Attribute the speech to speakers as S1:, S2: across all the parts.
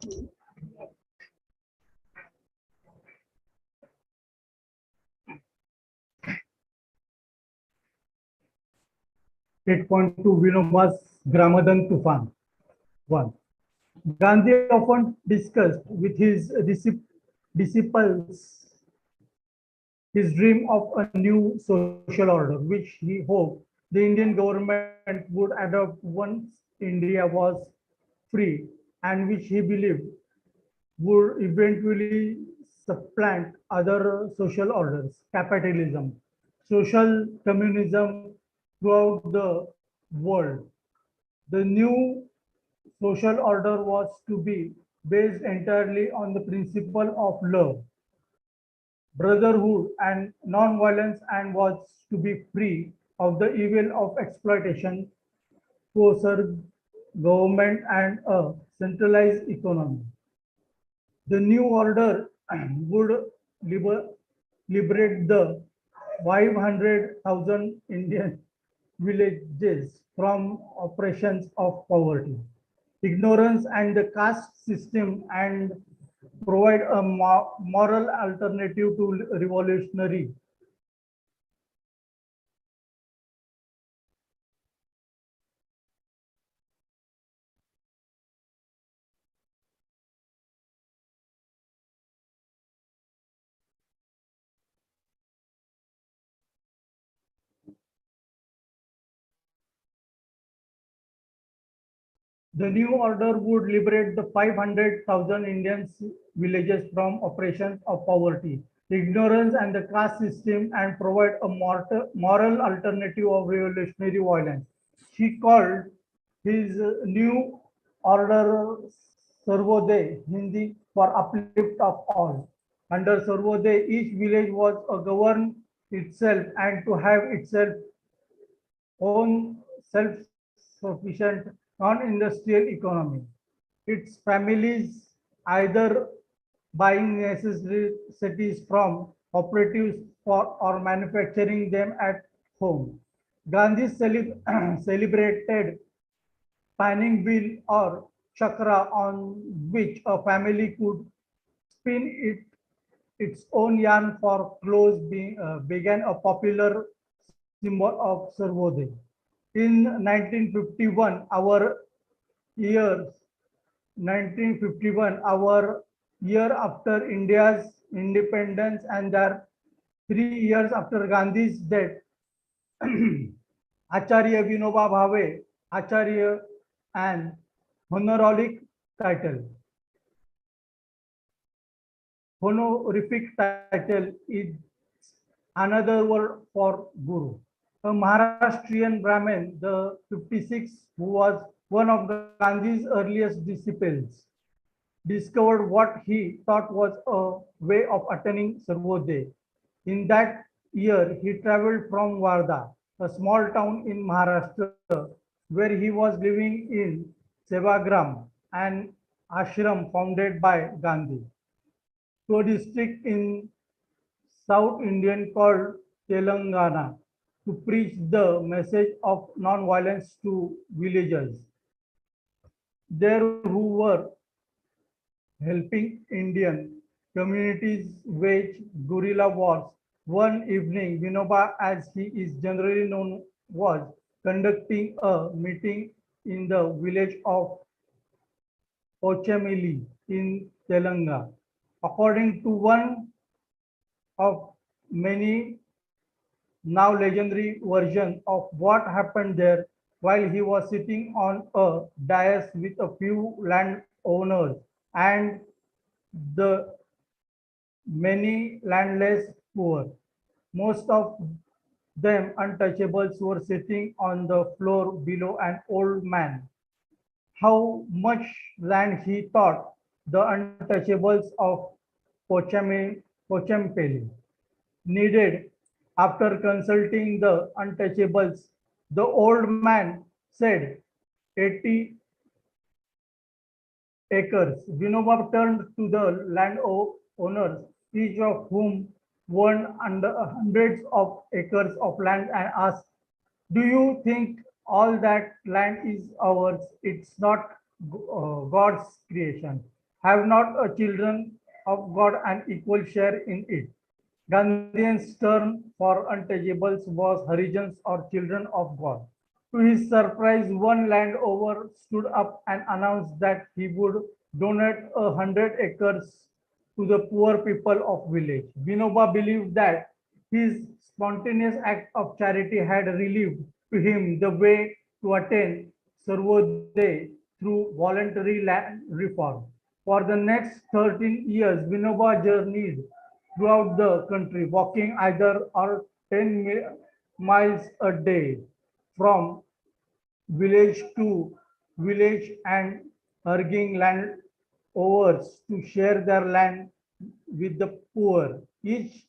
S1: 8.2 Vinoba's Gramadan Tufan. 1. Gandhi often discussed with his disciples his dream of a new social order, which he hoped the Indian government would adopt once India was free, and which he believed would eventually supplant other social orders, capitalism, social communism throughout the world. The new social order was to be based entirely on the principle of love, brotherhood, and non-violence, and was to be free of the evil of exploitation, coercive government, and a centralized economy. The new order would liberate the 500,000 Indian villages from oppressions of poverty, ignorance, and the caste system, and provide a moral alternative to revolutionary. The new order would liberate the 500,000 Indian villages from oppressions of poverty, ignorance, and the caste system, and provide a moral alternative of revolutionary violence. He called his new order Sarvodaya, Hindi for uplift of all. Under Sarvodaya, each village was a govern itself and to have itself own self-sufficient non-industrial economy. Its families either buying necessities from cooperatives or manufacturing them at home. Gandhi celebrated spinning wheel or chakra on which a family could spin its own yarn for clothes began a popular symbol of Sarvodaya. In 1951, years our year after India's independence, and there 3 years after Gandhi's death, Acharya Vinoba Bhave, Acharya, and honorific title. Honorific title is another word for Guru. A Maharashtrian Brahmin, the 56th, who was one of Gandhi's earliest disciples, discovered what he thought was a way of attaining Sarvodaya. In that year, he traveled from Wardha, a small town in Maharashtra, where he was living in Sevagram, an ashram founded by Gandhi, to a district in South Indian called Telangana, to preach the message of non-violence to villagers there who were helping Indian communities wage guerrilla wars. One evening, Vinoba, as he is generally known, was conducting a meeting in the village of Pochameli in Telangana. According to one of many now legendary version of what happened there, while he was sitting on a dais with a few landowners and the many landless poor. Most of them untouchables were sitting on the floor below an old man. How much land he thought the untouchables of Pochampeli needed. After consulting the untouchables, the old man said 80 acres. Vinoba turned to the landowners, each of whom owned hundreds of acres of land, and asked, "Do you think all that land is ours? It's not God's creation. have not a children of God an equal share in it. Gandhian's term for untouchables was Harijans or children of God. To his surprise, one landowner stood up and announced that he would donate 100 acres to the poor people of village. Vinoba believed that his spontaneous act of charity had relieved to him the way to attain Sarvodaya through voluntary land reform. For the next 13 years, Vinoba journeyed throughout the country, walking either or 10 miles a day from village to village and urging landowners to share their land with the poor. Each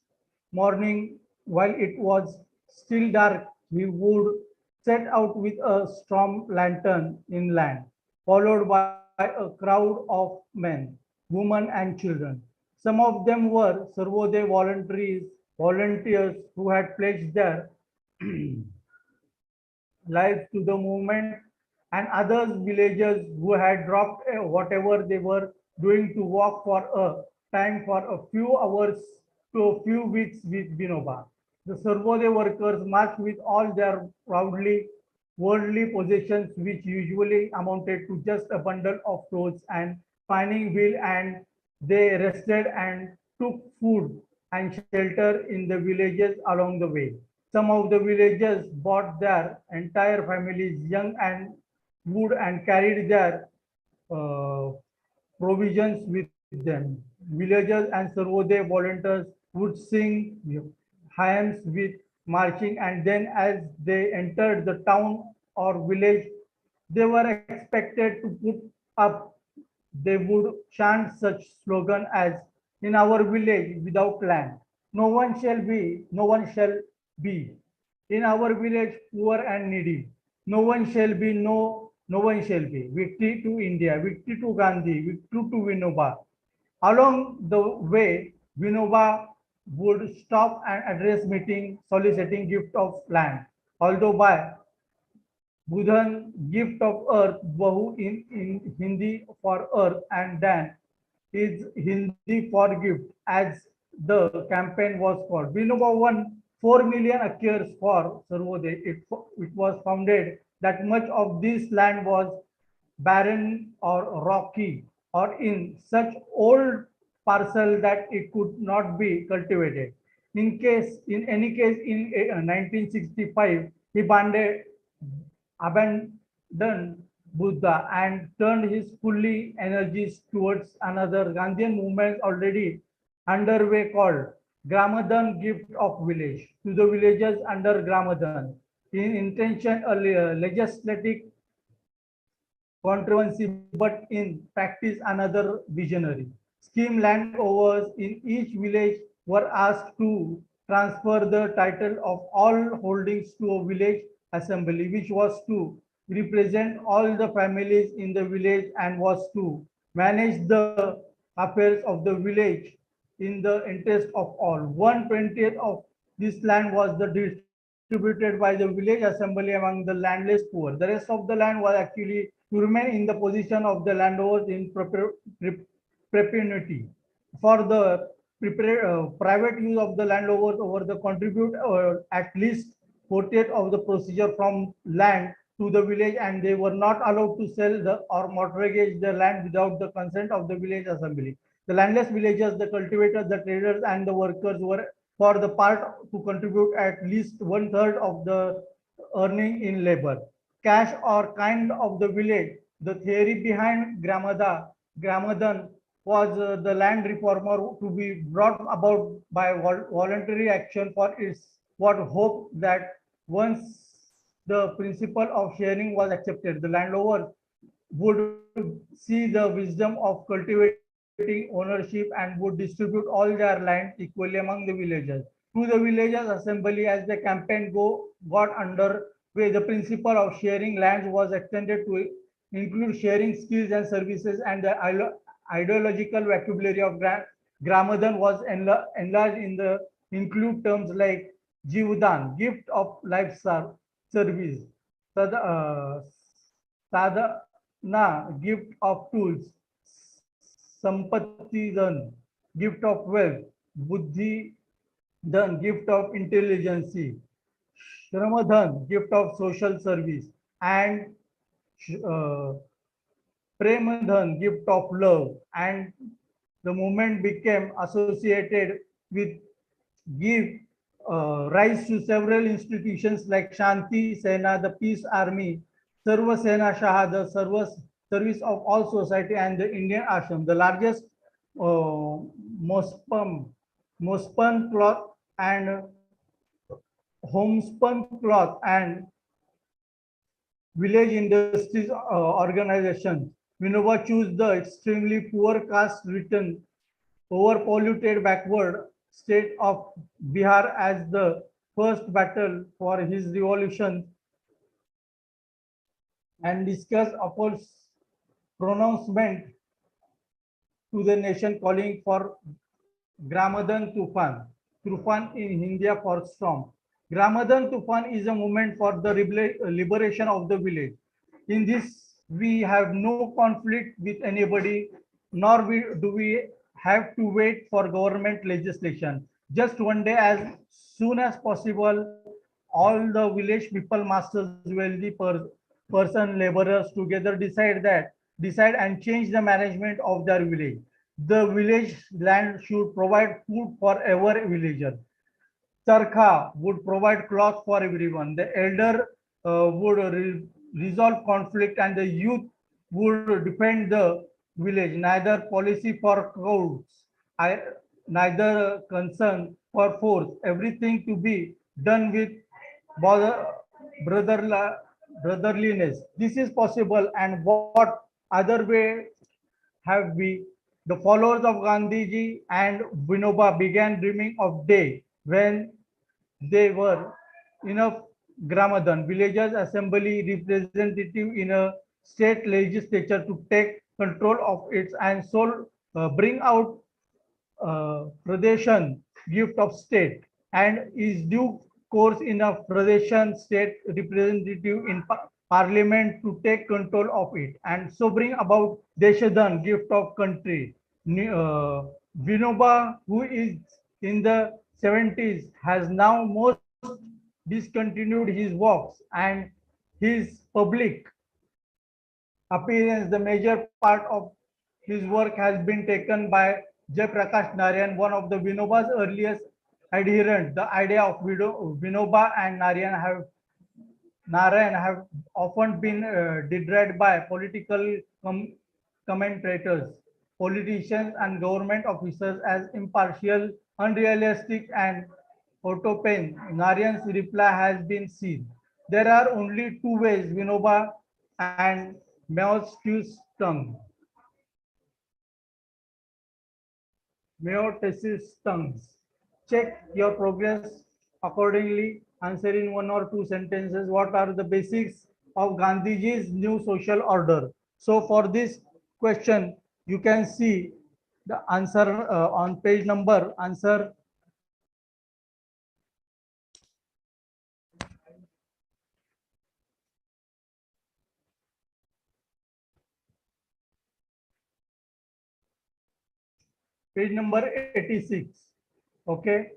S1: morning, while it was still dark, he would set out with a strong lantern inland, followed by a crowd of men, women, and children. Some of them were Sarvodaya volunteers who had pledged their lives to the movement, and others villagers who had dropped whatever they were doing to walk for a time for a few hours to a few weeks with Vinoba. The Sarvodaya workers marched with all their proudly worldly possessions, which usually amounted to just a bundle of clothes and spinning wheel, and they rested and took food and shelter in the villages along the way. Some of the villagers brought their entire families, young and wood, and carried their uh, provisions with them. Villagers and Sarvodaya volunteers would sing hymns with marching, and then as they entered the town or village, they were expected to put up. They would chant such slogan as "In our village without land, no one shall be. In our village, poor and needy, no one shall be, no one shall be. Victory to India, victory to Gandhi, victory to Vinoba." Along the way, Vinoba would stop and address meeting soliciting gift of land. Although by Budhan, gift of earth, Bahu in Hindi for earth, and Dan is Hindi for gift, as the campaign was called. Vinoba won 4 million acres for Sarvodaya. It was founded that much of this land was barren or rocky or in such old parcel that it could not be cultivated. In any case, in 1965, he abandoned Buddha and turned his fully energies towards another Gandhian movement already underway called Gramadan Gift of Village to the villagers under Gramadan. In intention, a legislative controversy, but in practice, another visionary. Scheme landowners in each village were asked to transfer the title of all holdings to a village assembly, which was to represent all the families in the village and was to manage the affairs of the village in the interest of all. 1/20th of this land was distributed by the village assembly among the landless poor. The rest of the land was actually to remain in the position of the landowners in perpetuity. For the private use of the landowners over the contribute at least 40th of the procedure from land to the village, and they were not allowed to sell or mortgage the land without the consent of the village assembly. The landless villagers, the cultivators, the traders, and the workers were for the part to contribute at least 1/3 of the earning in labor. Cash or kind of the village. The theory behind Gramadan was the land reformer to be brought about by voluntary action for its what hope that once the principle of sharing was accepted, the landowner would see the wisdom of cultivating ownership and would distribute all their land equally among the villagers. To the villagers assembly, as the campaign got underway, the principle of sharing lands was extended to include sharing skills and services, and the ideological vocabulary of Gramadan was enlarged in the include terms like Jivadan, gift of life service, Sada, Sadhana, gift of tools, Sampatti Dhan, gift of wealth, Buddhi Dhan, gift of intelligence, Shramadhan, gift of social service, and uh, Premadhan, gift of love. And the movement became associated with give rise to several institutions like Shanti Sena, the Peace Army, Sarva Sena Shah, the service of all society, and the Indian Ashram, the largest uh, Mospam, Mospun cloth and homespun cloth and village industries organization. Vinoba chose the extremely poor caste written over polluted backward state of Bihar as the first battle for his revolution and discussed upon pronouncement to the nation calling for Gramadan Tufan. Tufan in India for storm. Gramadan Tufan is a movement for the liberation of the village. In this, we have no conflict with anybody, nor do we have to wait for government legislation. Just one day, as soon as possible, all the village people, masters, wealthy person, laborers together decide and change the management of their village. The village land should provide food for every villager. Charkha would provide cloth for everyone. The elder would resolve conflict, and the youth would defend the village. Neither policy for crowds, neither concern for force. Everything to be done with brotherly, brotherliness. This is possible, and what other way have we? The followers of Gandhiji and Vinoba began dreaming of day when they were enough Gramadan, villagers assembly representative in a state legislature to take control of it and so bring out Pradeshan gift of state and is due course in a Pradeshan state representative in parliament to take control of it and so bring about Deshadan gift of country. Vinoba, who is in the 70s, has now most discontinued his walks and his public appearance. The major part of his work has been taken by Jay Prakash Narayan, one of the Vinoba's earliest adherents. The idea of Vinoba and Narayan have often been derided by political commentators, politicians, and government officers as impartial, unrealistic, and utopian. Narayan's reply has been seen. There are only two ways, Vinoba and Meo's tongue. Meiotis's tongues. Check your progress accordingly. Answer in one or two sentences. What are the basics of Gandhiji's new social order? So for this question, you can see the answer on page number. Answer page number 86. Okay.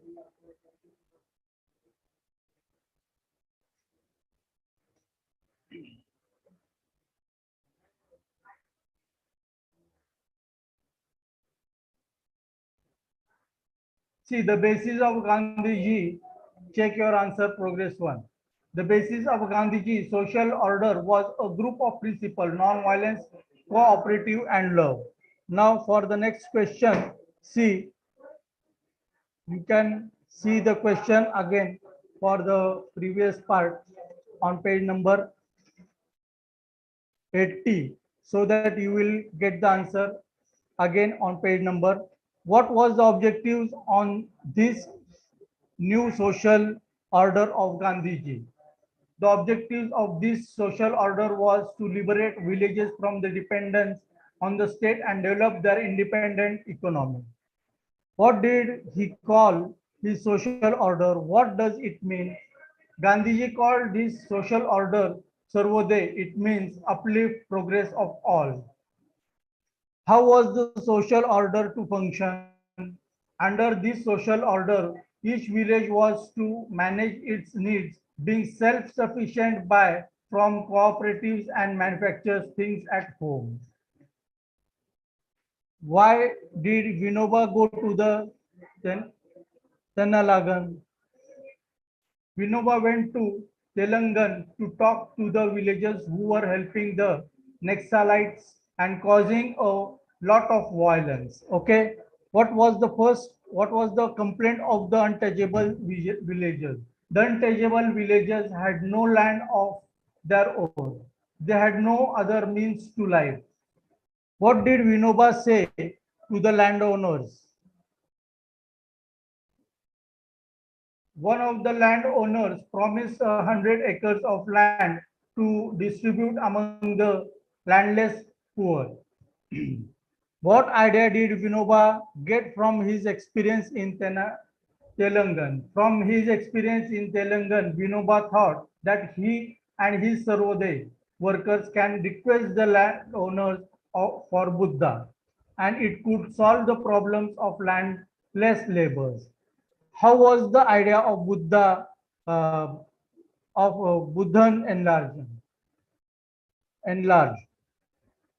S1: See, the basis of Gandhiji, check your answer, progress one. The basis of Gandhiji's social order was a group of principles, non-violence, cooperative, and love. Now for the next question, see, you can see the question again for the previous part on page number 80, so that you will get the answer again on page number. What was the objectives on this new social order of Gandhiji? The objectives of this social order was to liberate villages from the dependence on the state and develop their independent economy. What did he call his social order? What does it mean? Gandhiji called this social order Sarvodaya. It means uplift progress of all. How was the social order to function? Under this social order, each village was to manage its needs, being self-sufficient by from cooperatives and manufactures things at home. Why did Vinoba go to the Ten- Tenalagan? Vinoba went to Telangan to talk to the villagers who were helping the Naxalites and causing a lot of violence. Okay, what was the complaint of the untouchable villagers? The untouchable villagers had no land of their own. They had no other means to life. What did Vinoba say to the landowners? One of the landowners promised 100 acres of land to distribute among the landless poor. What idea did Vinoba get from his experience in Telangan? From his experience in Telangan, Vinoba thought that he and his Sarvodaya workers can request the landowners for Buddha, and it could solve the problems of landless laborers. How was the idea of Buddha Buddhan enlarged?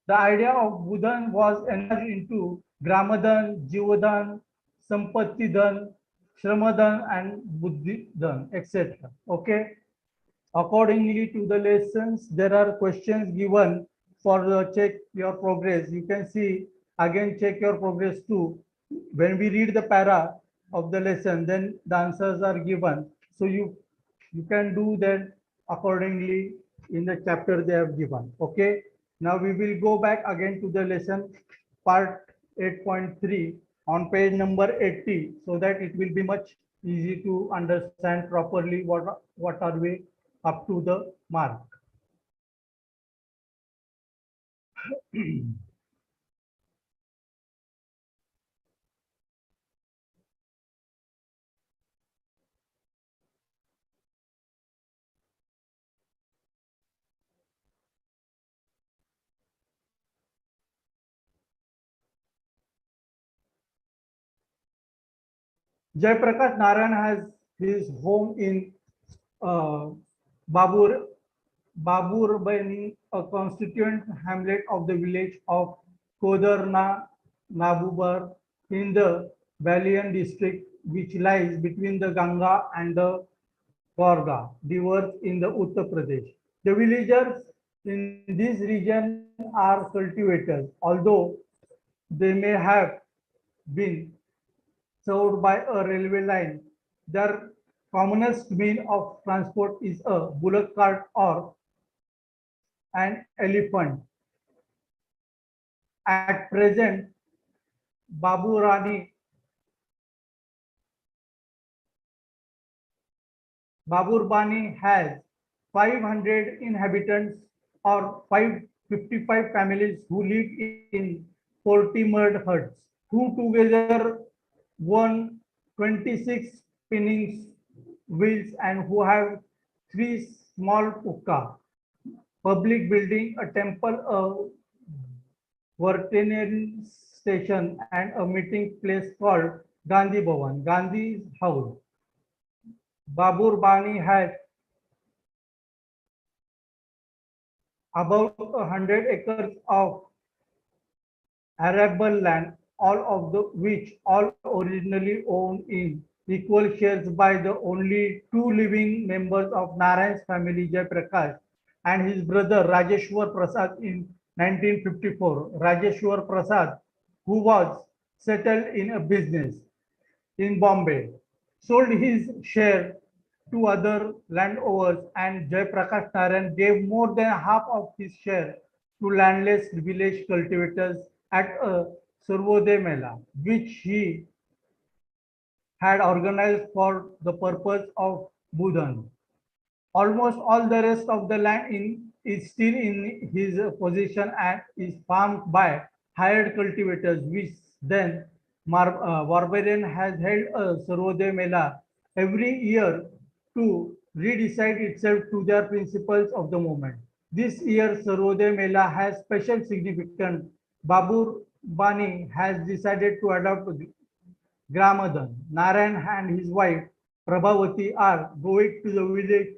S1: The idea of Buddhan was enlarged into Gramadan, Jivadan, Sampattidan, Shramadan, and Buddhidan, etc. Okay. Accordingly to the lessons, there are questions given for the check your progress. You can see again check your progress too. When we read the para of the lesson, then the answers are given. So you can do that accordingly in the chapter they have given. Okay. Now we will go back again to the lesson part 8.3 on page number 80 so that it will be much easy to understand properly what are we up to the mark. Jayaprakash Narayan has his home in uh, Babur Baburbani, a constituent hamlet of the village of Kodarna Nabubar in the Balian district, which lies between the Ganga and the Gorga rivers in the Uttar Pradesh. The villagers in this region are cultivators, although they may have been served by a railway line. Their commonest mean of transport is a bullock cart or an elephant. At present, Baburani, Baburbani has 500 inhabitants or 555 families who live in 40 mud huts, who together won 26 spinnings wheels and who have three small pukka, public building, a temple, a veterinary station, and a meeting place called Gandhi Bhavan, Gandhi's house. Babur Bani had about 100 acres of arable land, all of the which all originally owned in equal shares by the only two living members of Narayan's family, Jai Prakash and his brother Rajeshwar Prasad in 1954. Rajeshwar Prasad, who was settled in a business in Bombay, sold his share to other landowners, and Jai Prakash Narayan gave more than half of his share to landless village cultivators at a Sarvodaya Mela, which he had organized for the purpose of Budhan. Almost all the rest of the land is still in his possession and is farmed by hired cultivators, which then Barbarian has held a Sarvodaya Mela every year to redecide itself to their principles of the moment. This year, Sarvodaya Mela has special significance. Babur Bani has decided to adopt grandmother. Narayan and his wife Prabhavati are going to the village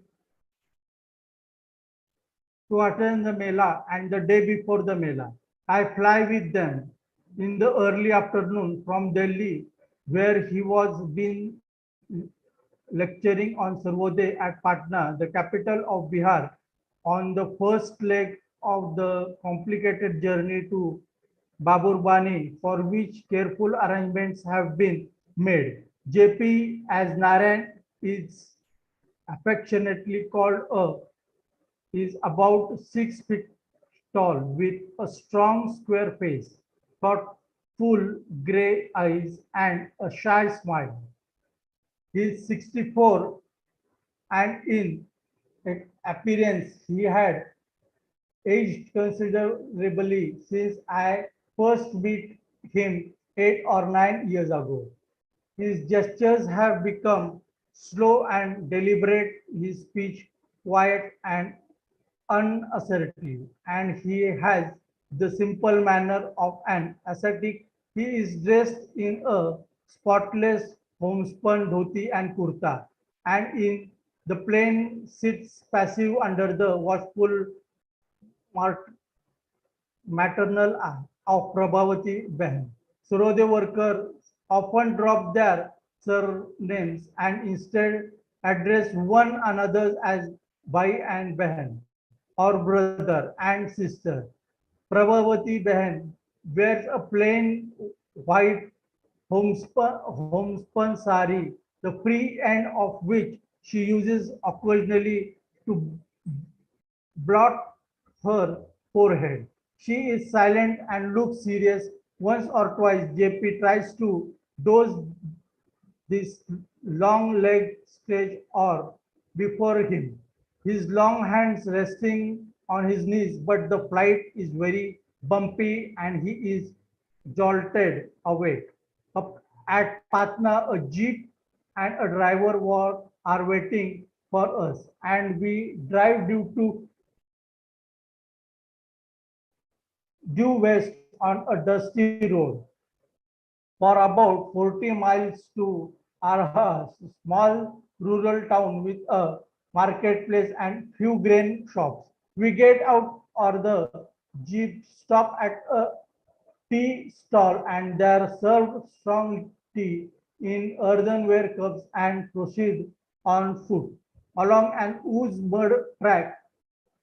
S1: to attend the Mela and the day before the Mela. I fly with them in the early afternoon from Delhi, where he was been lecturing on Sarvodaya at Patna, the capital of Bihar, on the first leg of the complicated journey to Babur Bani, for which careful arrangements have been made. JP, as Narayan is affectionately called is about 6 feet tall with a strong square face, thoughtful gray eyes, and a shy smile. He is 64 and in appearance he had aged considerably since I first met him 8 or 9 years ago. His gestures have become slow and deliberate, his speech quiet and unassertive, and he has the simple manner of an ascetic. He is dressed in a spotless homespun dhoti and kurta, and in the plain sits passive under the watchful maternal eye of Prabhavati Behan. Surode workers often drop their surnames and instead address one another as Bhai and Behan or brother and sister. Prabhavati Behan wears a plain white homespun sari, the free end of which she uses occasionally to blot her forehead. She is silent and looks serious. Once or twice, JP tries to doze this long leg stage or before him, his long hands resting on his knees, but the flight is very bumpy and he is jolted awake. Up at Patna, a jeep and a driver are waiting for us, and we drive due west on a dusty road for about 40 miles to our small rural town with a marketplace and few grain shops. We get out or the jeep stop at a tea stall and there served strong tea in earthenware cups and proceed on foot along an ooze mud track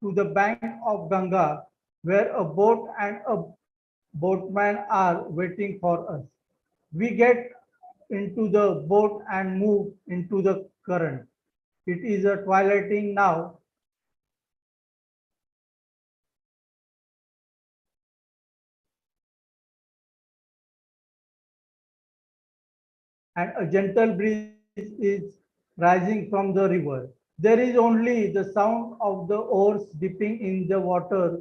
S1: to the bank of Ganga where a boat and a boatman are waiting for us. We get into the boat and move into the current. It is a twilighting now, and a gentle breeze is rising from the river. There is only the sound of the oars dipping in the water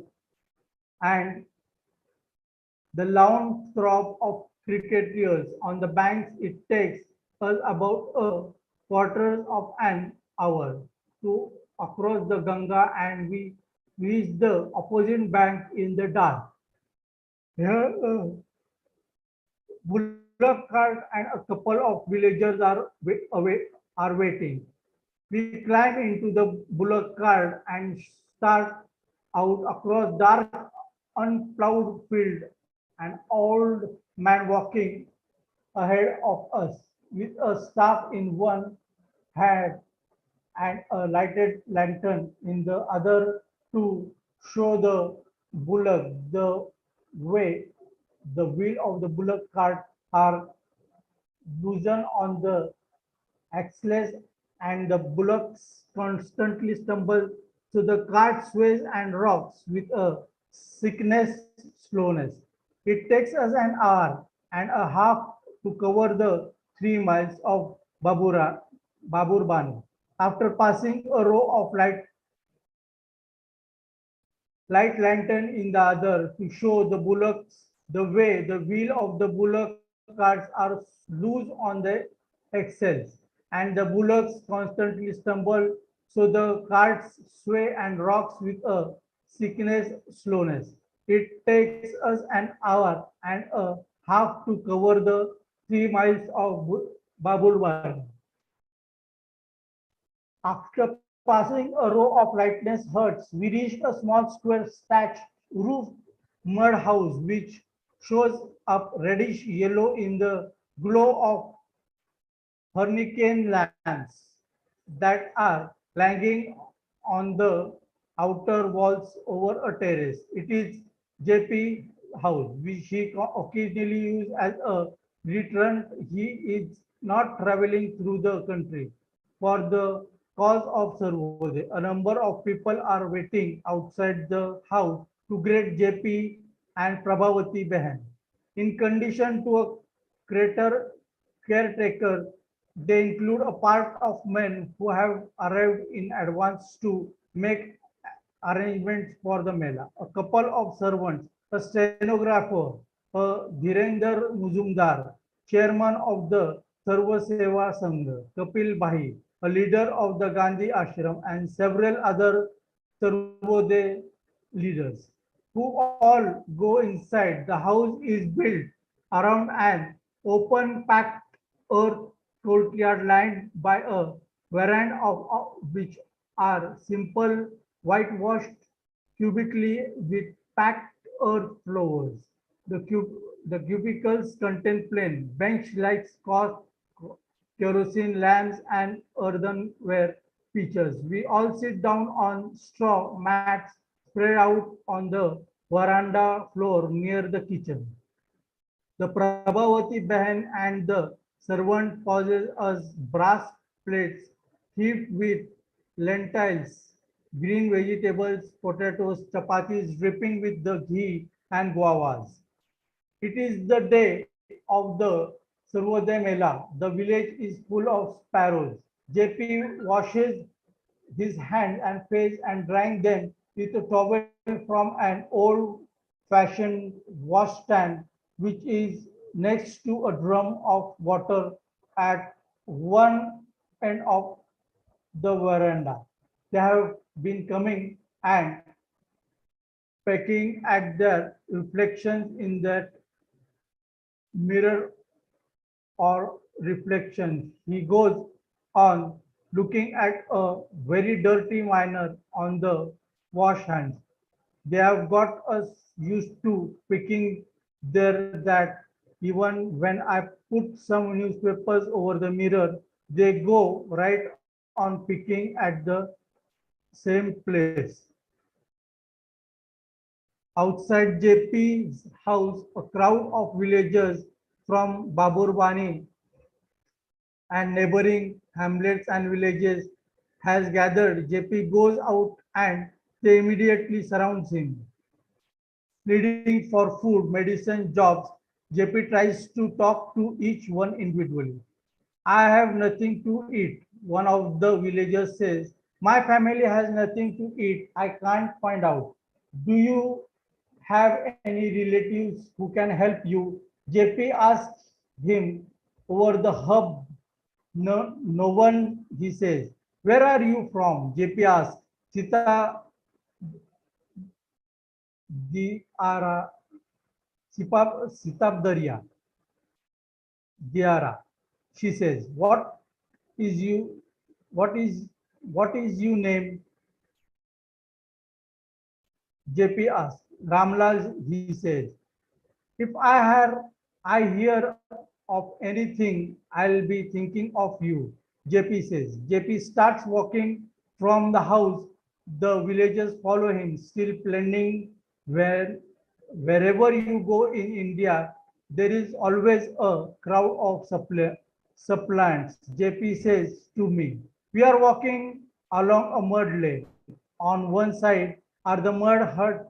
S1: and the loud throb of cricketers on the banks. It takes us about a quarter of an hour to across the Ganga and we reach the opposite bank in the dark. Here, bullock cart and a couple of villagers are waiting. We climb into the bullock cart and start out across dark, unplowed field. An old man walking ahead of us with a staff in one hand and a lighted lantern in the other to show the bullock the way. The wheel of the bullock cart are loosened on the axles and the bullocks constantly stumble, so the cart sways and rocks with a sickness slowness. It takes us an hour and a half to cover the 3 miles of Baburbani. After passing a row of light lantern in the other to show the bullocks the way, the wheel of the bullock carts are loose on the axles and the bullocks constantly stumble, so the carts sway and rocks with a sickness slowness. It takes us an hour and a half to cover the 3 miles of Babulwar. After passing a row of lightless huts, we reached a small square thatched roof mud house which shows up reddish yellow in the glow of hurricane lamps that are clanging on the outer walls over a terrace. It is JP house, which he occasionally uses as a return. He is not traveling through the country for the cause of Sarvodaya. A number of people are waiting outside the house to greet JP and Prabhavati Behan. In condition to a crater caretaker, they include a part of men who have arrived in advance to make arrangements for the Mela. A couple of servants, a stenographer, a Dhirender Muzumdar, chairman of the Sarva Seva Sangha, Kapil Bhai, a leader of the Gandhi Ashram, and several other Sarvodaya leaders, who all go inside. The house is built around an open packed earth courtyard lined by a veranda of which are simple whitewashed cubically with packed earth floors. The, the cubicles contain plain bench-like Scotch kerosene lamps and earthenware pitchers. We all sit down on straw mats spread out on the veranda floor near the kitchen. The Prabhavati Behan and the servant possess us brass plates heaped with lentils, green vegetables, potatoes, chapatis dripping with the ghee and guavas. It is the day of the Sarvodaya Mela. The village is full of sparrows. JP washes his hands and face and drying them with a towel from an old-fashioned washstand, which is next to a drum of water at one end of the veranda. They have been coming and pecking at their reflections in that mirror or reflection. He goes on looking at a very dirty miner on the wash hands. They have got us used to picking there that even when I put some newspapers over the mirror, they go right on picking at the same place. Outside JP's house, a crowd of villagers from Baburbani and neighboring hamlets and villages has gathered. JP goes out and they immediately surrounds him. Pleading for food, medicine, jobs, JP tries to talk to each one individually. I have nothing to eat. One of the villagers says, my family has nothing to eat. I can't find out. Do you have any relatives who can help you? JP asks him over the hub. No, no one, he says. Where are you from? JP asks. Sita Diara, Sitabdaria, Diara. She says, is you, what is, what is you name? JP asks. Ramlal, he says, if I hear of anything, I'll be thinking of you. JP says. JP starts walking from the house. The villagers follow him, still planning wherever you go in India, there is always a crowd of suppliants. JP says to me, we are walking along a mud lane. On one side are the mud huts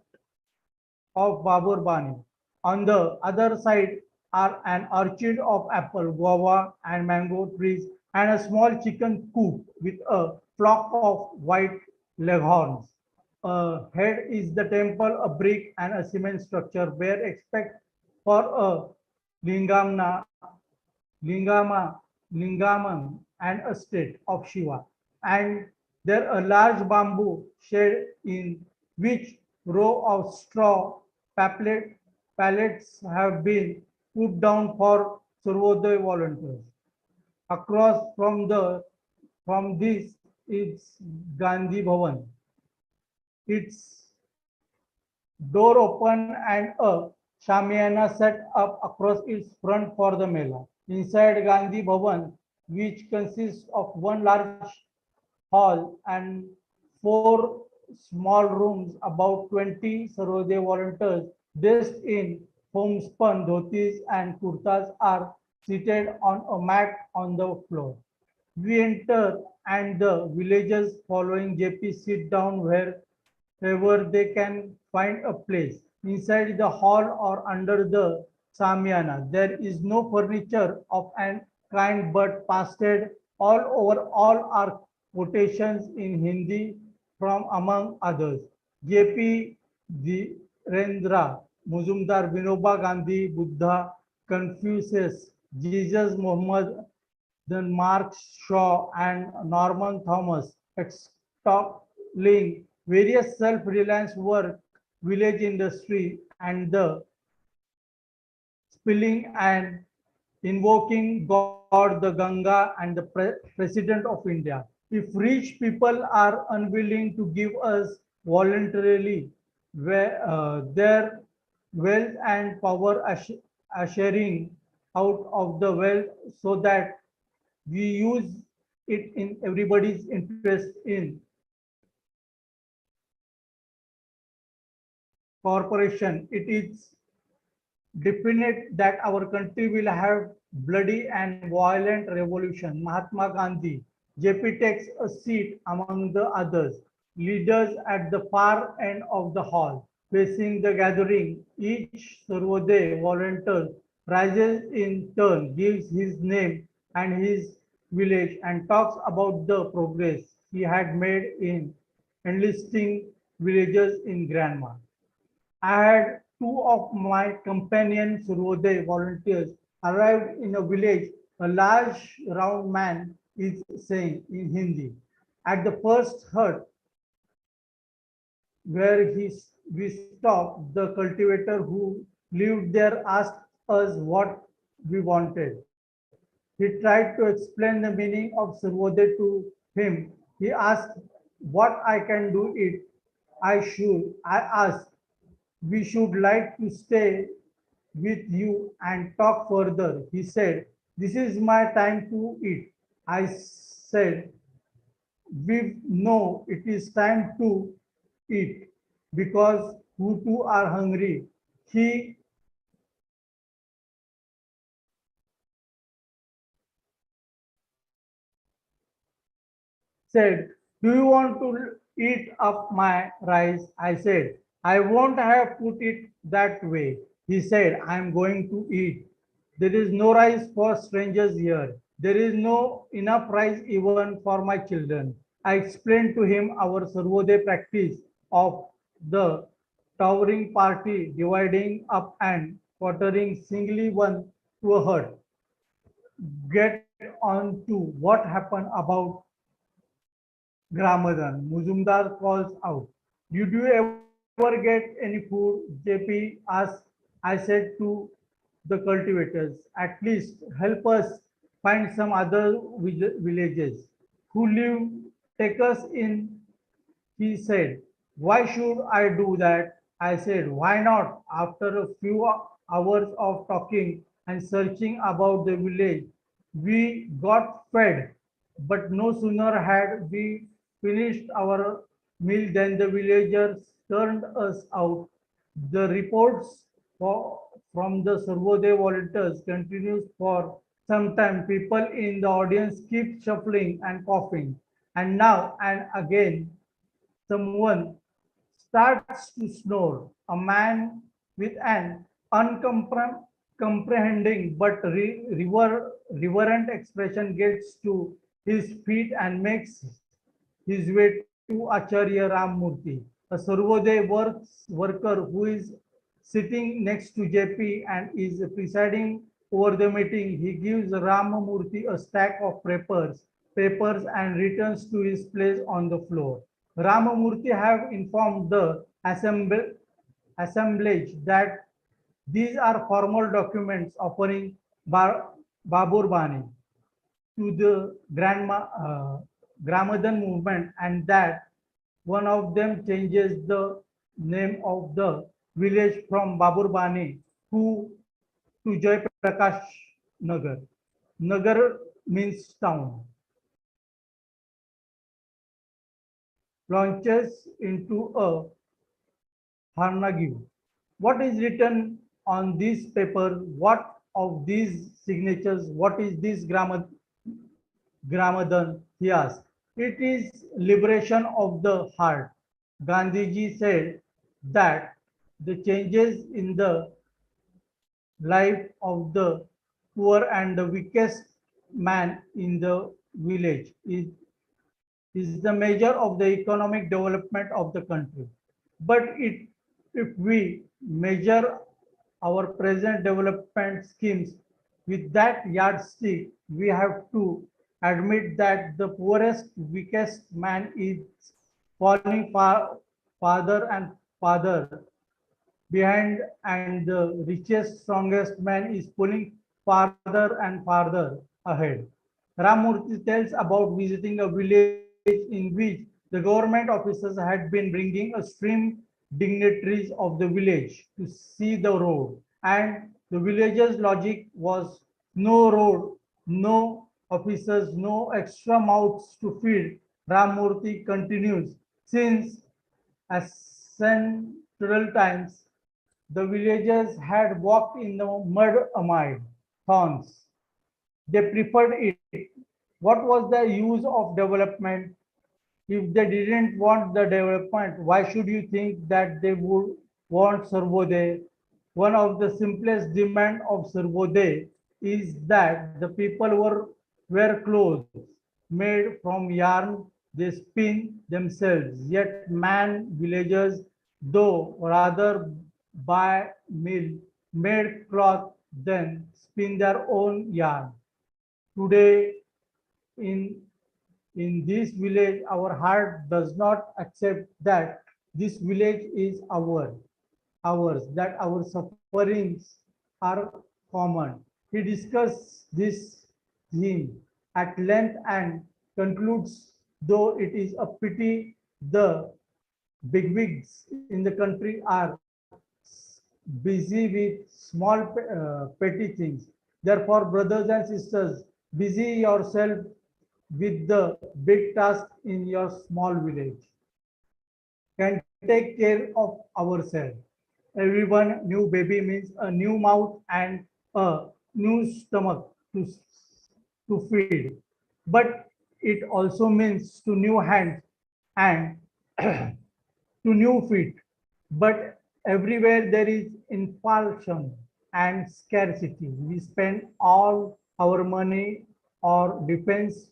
S1: of Babur Bani. On the other side are an orchard of apple, guava, and mango trees, and a small chicken coop with a flock of white leghorns. Head is the temple, a brick and a cement structure where expect for a lingamna, lingama, lingamam, and a state of Shiva. And there a large bamboo shed in which row of straw pamphlet, pallets have been put down for Sarvodaya volunteers. Across from this is Gandhi Bhavan. Its door open and a shamiana set up across its front for the Mela. Inside Gandhi Bhavan, which consists of one large hall and four small rooms, about 20 Sarvodaya volunteers dressed in homespun dhotis and kurtas are seated on a mat on the floor. We enter and the villagers following JP sit down wherever they can find a place, inside the hall or under the Samiana. There is no furniture of an kind but pasted all over all our quotations in Hindi from among others. JP Dhirendra, Muzumdar, Vinoba Gandhi, Buddha, Confucius, Jesus Muhammad, then Mark Shaw and Norman Thomas extolling various self-reliance work, village industry, and the spilling and invoking God, the Ganga, and the President of India. If rich people are unwilling to give us voluntarily their wealth and power, sharing out of the wealth so that we use it in everybody's interest in corporation, it is definite that our country will have bloody and violent revolution. Mahatma Gandhi, JP takes a seat among the others, leaders at the far end of the hall, facing the gathering. Each Sarvodaya volunteer rises in turn, gives his name and his village, and talks about the progress he had made in enlisting villagers in Grandma. I had two of my companion Survodaya volunteers arrived in a village. A large round man is saying in Hindi. At the first hut where we stopped, the cultivator who lived there asked us what we wanted. He tried to explain the meaning of Survodaya to him. He asked what I can do it. I asked we should like to stay with you and talk further. He said, this is my time to eat. I said, we know it is time to eat because you too are hungry. He said, do you want to eat up my rice? I said, I won't have put it that way. He said, I am going to eat. There is no rice for strangers here. There is no enough rice even for my children. I explained to him our Sarvodaya practice of the towering party dividing up and quartering singly one to a hut. Get on to what happened about Gramadan. Muzumdar calls out, did you ever get any food? JP asked. I said to the cultivators, at least help us find some other villages who live, take us in. He said, why should I do that? I said, why not? After a few hours of talking and searching about the village, we got fed. But no sooner had we finished our meal than the villagers turned us out. The reports from the Sarvodaya volunteers continues for some time. People in the audience keep shuffling and coughing. And now and again, someone starts to snore. A man with an uncomprehending but reverent expression gets to his feet and makes his way to Acharya Ram Murthy, a Sarvodaya worker who is sitting next to JP and is presiding over the meeting. He gives Ramamurthy a stack of papers and returns to his place on the floor. Ramamurthy have informed the assemblage that these are formal documents offering Babur Bani to the Gramadan movement, and that one of them changes the name of the village from Babur Bani to Joy Prakash Nagar. Nagar means town. Launches into a Harnagu. What is written on this paper? What of these signatures? What is this Gramadan? He asked. It is liberation of the heart. Gandhiji said that the changes in the life of the poor and the weakest man in the village is the measure of the economic development of the country. But if we measure our present development schemes with that yardstick, we have to admit that the poorest, weakest man is falling farther and farther behind, and the richest, strongest man is pulling farther and farther ahead. Ramurthy tells about visiting a village in which the government officers had been bringing a stream dignitaries of the village to see the road, and the villagers' logic was no road, no officers, no extra mouths to feed. Ramurthy continues, since ancestral times, the villagers had walked in the mud amid thorns. They preferred it. What was the use of development? If they didn't want the development, why should you think that they would want Sarvodaya? One of the simplest demand of Sarvodaya is that the people wear clothes made from yarn they spin themselves. Yet man, villagers, though rather buy mill made cloth than spin their own yarn. Today, in in this village, our heart does not accept that this village is ours, that our sufferings are common. He discusses this theme at length and concludes, though it is a pity the bigwigs in the country are busy with small petty things. Therefore, brothers and sisters, busy yourself with the big task in your small village. Can take care of ourselves. Everyone new baby means a new mouth and a new stomach to feed. But it also means to new hands and to new feet. But everywhere there is inflation and scarcity. We spend all our money or defense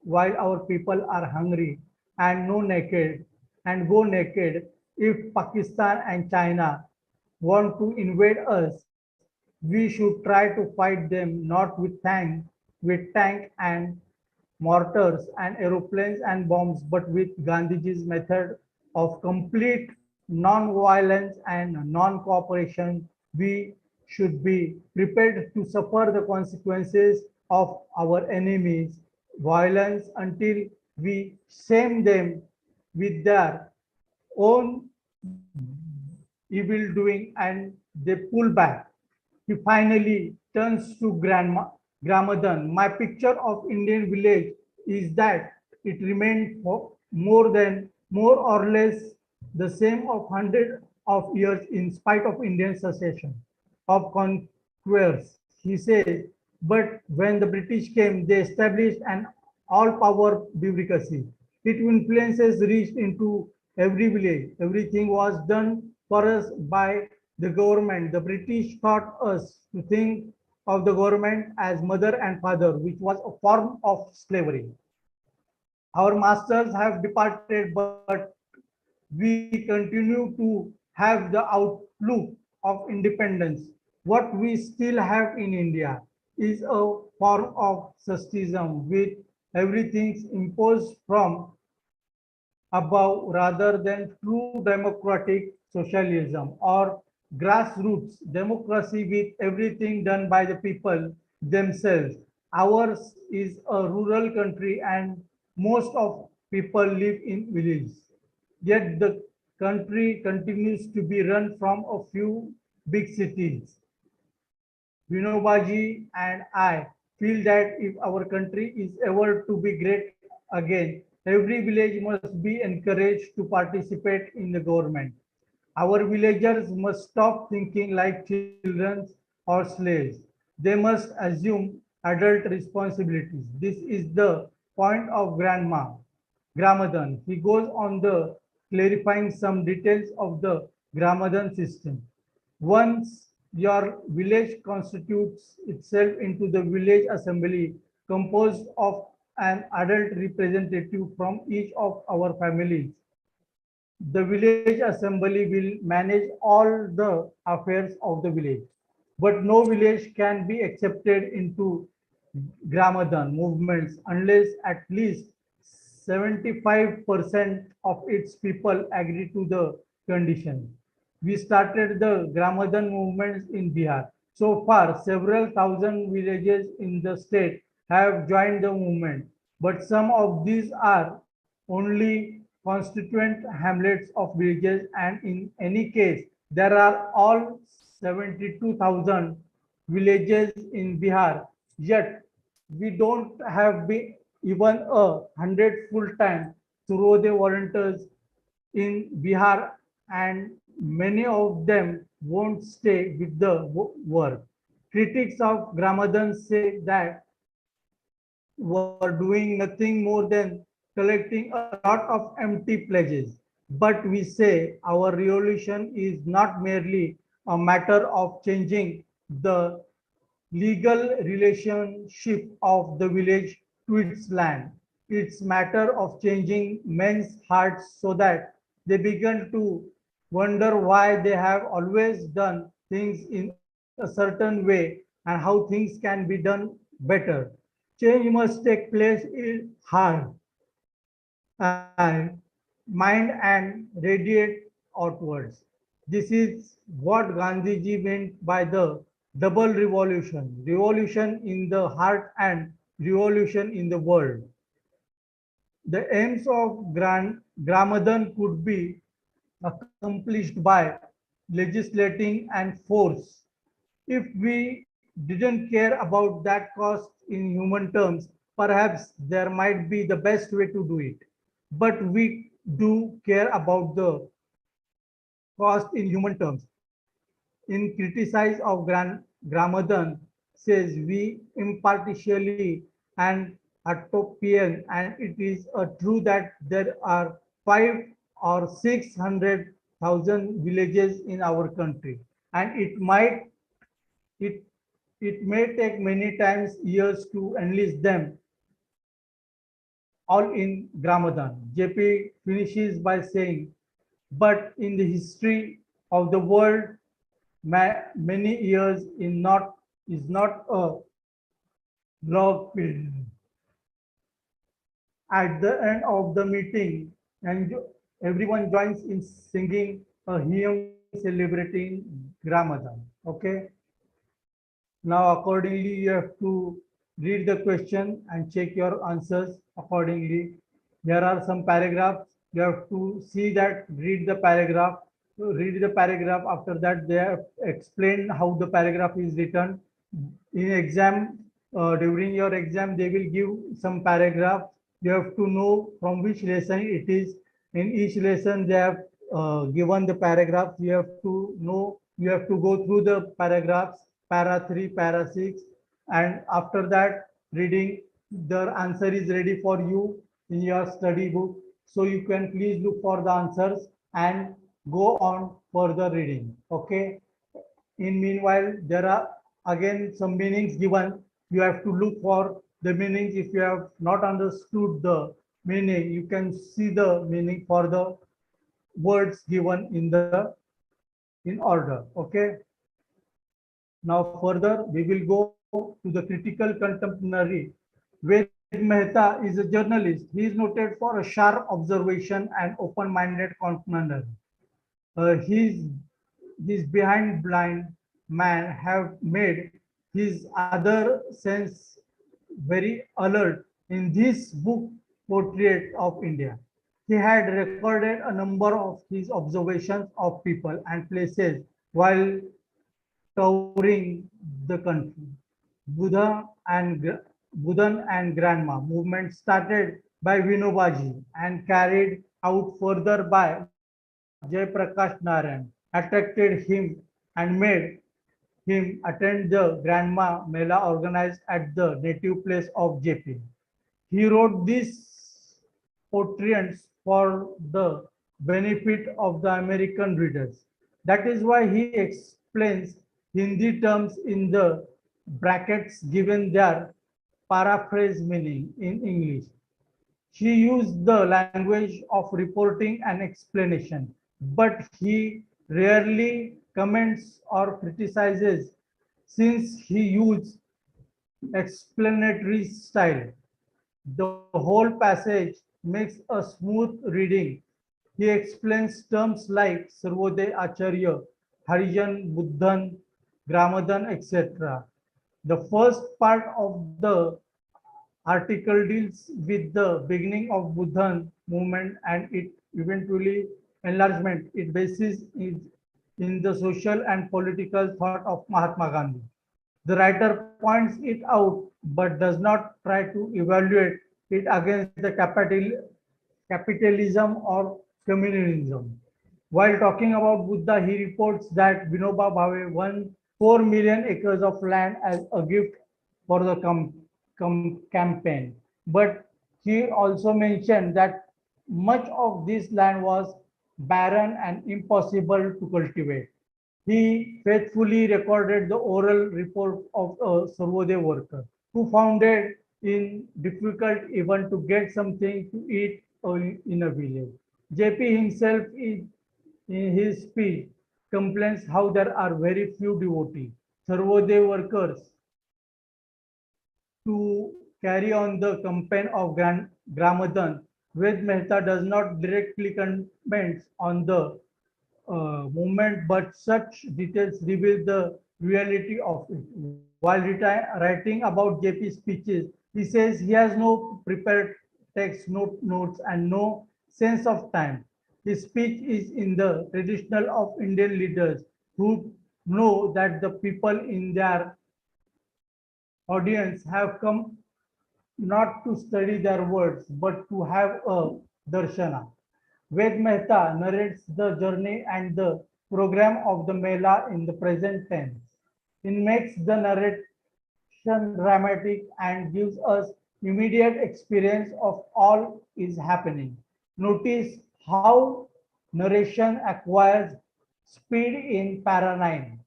S1: while our people are hungry and no naked and go naked. If Pakistan and China want to invade us, we should try to fight them not with tank and mortars and aeroplanes and bombs, but with Gandhiji's method of complete non-violence and non-cooperation. We should be prepared to suffer the consequences of our enemies' violence until we shame them with their own evil doing and they pull back. He finally turns to Gramadan. My picture of Indian village is that it remained for more or less the same of hundred of years in spite of Indian secession of conquerors. He says, but when the British came, they established an all-power bureaucracy. Its influences reached into every village. Everything was done for us by the government. The British taught us to think of the government as mother and father, which was a form of slavery. Our masters have departed, but we continue to have the outlook of independence. What we still have in India is a form of socialism with everything imposed from above rather than true democratic socialism or grassroots democracy with everything done by the people themselves. Ours is a rural country and most of people live in villages. Yet the country continues to be run from a few big cities. Vinobaji and I feel that if our country is ever to be great again, every village must be encouraged to participate in the government. Our villagers must stop thinking like children or slaves. They must assume adult responsibilities. This is the point of Gramadan. He goes on the clarifying some details of the Gramadan system. Once your village constitutes itself into the village assembly composed of an adult representative from each of our families. The village assembly will manage all the affairs of the village, but no village can be accepted into Gramadan movements unless at least 75% of its people agree to the condition. We started the Gramadan movements in Bihar. So far, several thousand villages in the state have joined the movement, but some of these are only constituent hamlets of villages, and in any case, there are all 72,000 villages in Bihar. Yet, we don't have even 100 full-time Surode volunteers in Bihar, and many of them won't stay with the work. Critics of Gramadan say that were doing nothing more than collecting a lot of empty pledges. But we say our revolution is not merely a matter of changing the legal relationship of the village to its land. It's matter of changing men's hearts so that they begin to wonder why they have always done things in a certain way and how things can be done better. Change must take place in heart and mind and radiate outwards. This is what Gandhiji meant by the double revolution, revolution in the heart and revolution in the world. The aims of Gramadan could be accomplished by legislating and force. If we didn't care about that cost in human terms, perhaps there might be the best way to do it. But we do care about the cost in human terms. In criticize of Gramadan says we impartially and utopian, and it is a true that there are 5 or 600,000 villages in our country, and it it may take many times years to enlist them all in Gramadan. JP finishes by saying, but in the history of the world, many years in not is not a log period. At the end of the meeting, and everyone joins in singing a hymn celebrating Ramadan. Okay. Now, accordingly, you have to read the question and check your answers accordingly. There are some paragraphs. You have to see that, read the paragraph. Read the paragraph. After that, they have explained how the paragraph is written. In exam, during your exam, they will give some paragraph. You have to know from which lesson it is. In each lesson, they have given the paragraph. You have to know, you have to go through the paragraphs, para 3, para 6, and after that, reading, the answer is ready for you in your study book. So you can please look for the answers and go on further reading. Okay. In meanwhile, there are again some meanings given. You have to look for the meanings. If you have not understood the meaning, you can see the meaning for the words given in order. Okay. Now further, we will go to the critical contemporary, where Mehta is a journalist. He is noted for a sharp observation and open-minded manner. His behind blind man have made his other sense very alert in this book portrait of India. He had recorded a number of his observations of people and places while touring the country. Buddha and Buddhan and Grandma movement started by Vinobaji and carried out further by Jay Prakash Narayan attracted him and made him attend the Grandma Mela organized at the native place of JP. He wrote these portraits for the benefit of the American readers. That is why he explains Hindi terms in the brackets given their paraphrase meaning in English. He used the language of reporting and explanation, but he rarely comments or criticizes since he used explanatory style. The whole passage makes a smooth reading. He explains terms like Sarvodaya Acharya, Harijan, Buddhan, Gramadan, etc. The first part of the article deals with the beginning of Buddhan movement and its eventually enlargement. Its basis is in the social and political thought of Mahatma Gandhi. The writer points it out but does not try to evaluate it against the capitalism or communism. While talking about Buddha, he reports that Vinoba Bhave won 4 million acres of land as a gift for the campaign. But he also mentioned that much of this land was barren and impossible to cultivate. He faithfully recorded the oral report of a Sarvodaya worker who found it in difficult even to get something to eat in a village. JP himself in his speech complains how there are very few devotees, Sarvodaya workers to carry on the campaign of Gramadan. Ved Mehta does not directly comment on the movement, but such details reveal the reality of it. While writing about JP's speeches, he says he has no prepared text, notes, and no sense of time. His speech is in the traditional of Indian leaders who know that the people in their audience have come not to study their words, but to have a darshana. Ved Mehta narrates the journey and the program of the Mela in the present tense. It makes the narration dramatic and gives us immediate experience of all is happening. Notice how narration acquires speed in para 9.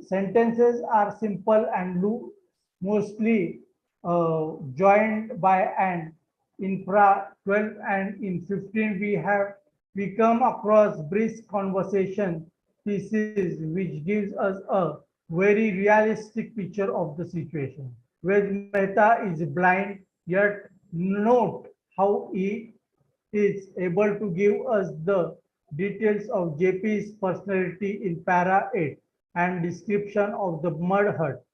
S1: Sentences are simple and mostly joined by and in 12 and in 15 we come across brisk conversation pieces which gives us a very realistic picture of the situation. Where Mehta is blind, yet note how he is able to give us the details of JP's personality in para 8 and description of the mud hut,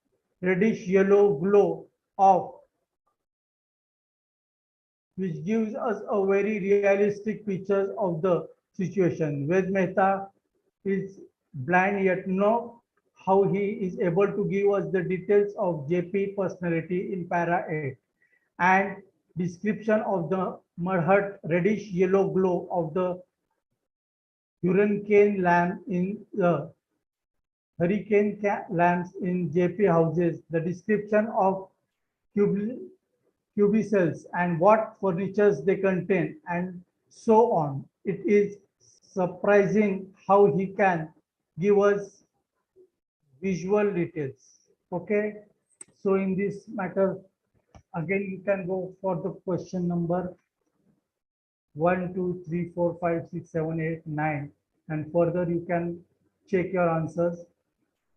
S1: reddish yellow glow of which gives us a very realistic picture of the situation. Ved Mehta is blind yet know how he is able to give us the details of JP personality in para 8 and description of the mud hut reddish yellow glow of the hurricane lamp in the lamps in JP houses, the description of cube cubicles and what furnitures they contain and so on. It is surprising how he can give us visual details. Okay. So in this matter, again, you can go for the question number 1, 2, 3, 4, 5, 6, 7, 8, 9, and further you can check your answers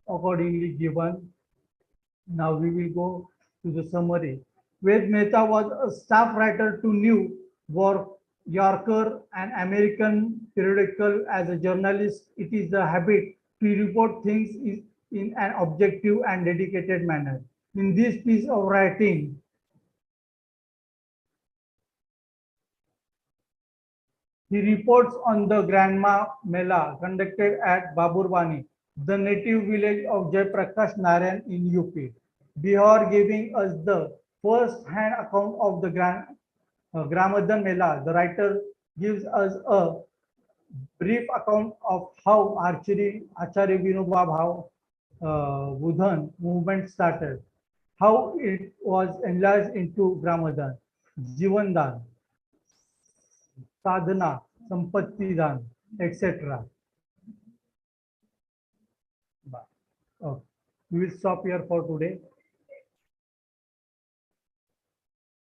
S1: accordingly given. Now we will go to the summary. Ved Mehta was a staff writer to New Yorker, an American periodical. As a journalist, it is the habit to report things in an objective and dedicated manner. In this piece of writing, he reports on the Grandma Mela conducted at Baburbani, the native village of Jaiprakash Narayan in UP, Bihar, giving us the first-hand account of the Gramadan Mela. The writer gives us a brief account of how Acharya Vinoba Budhan movement started, how it was enlarged into Gramadan, Jivandan, Sadhana, Sampatti Dan, etc. Okay. We will stop here for today.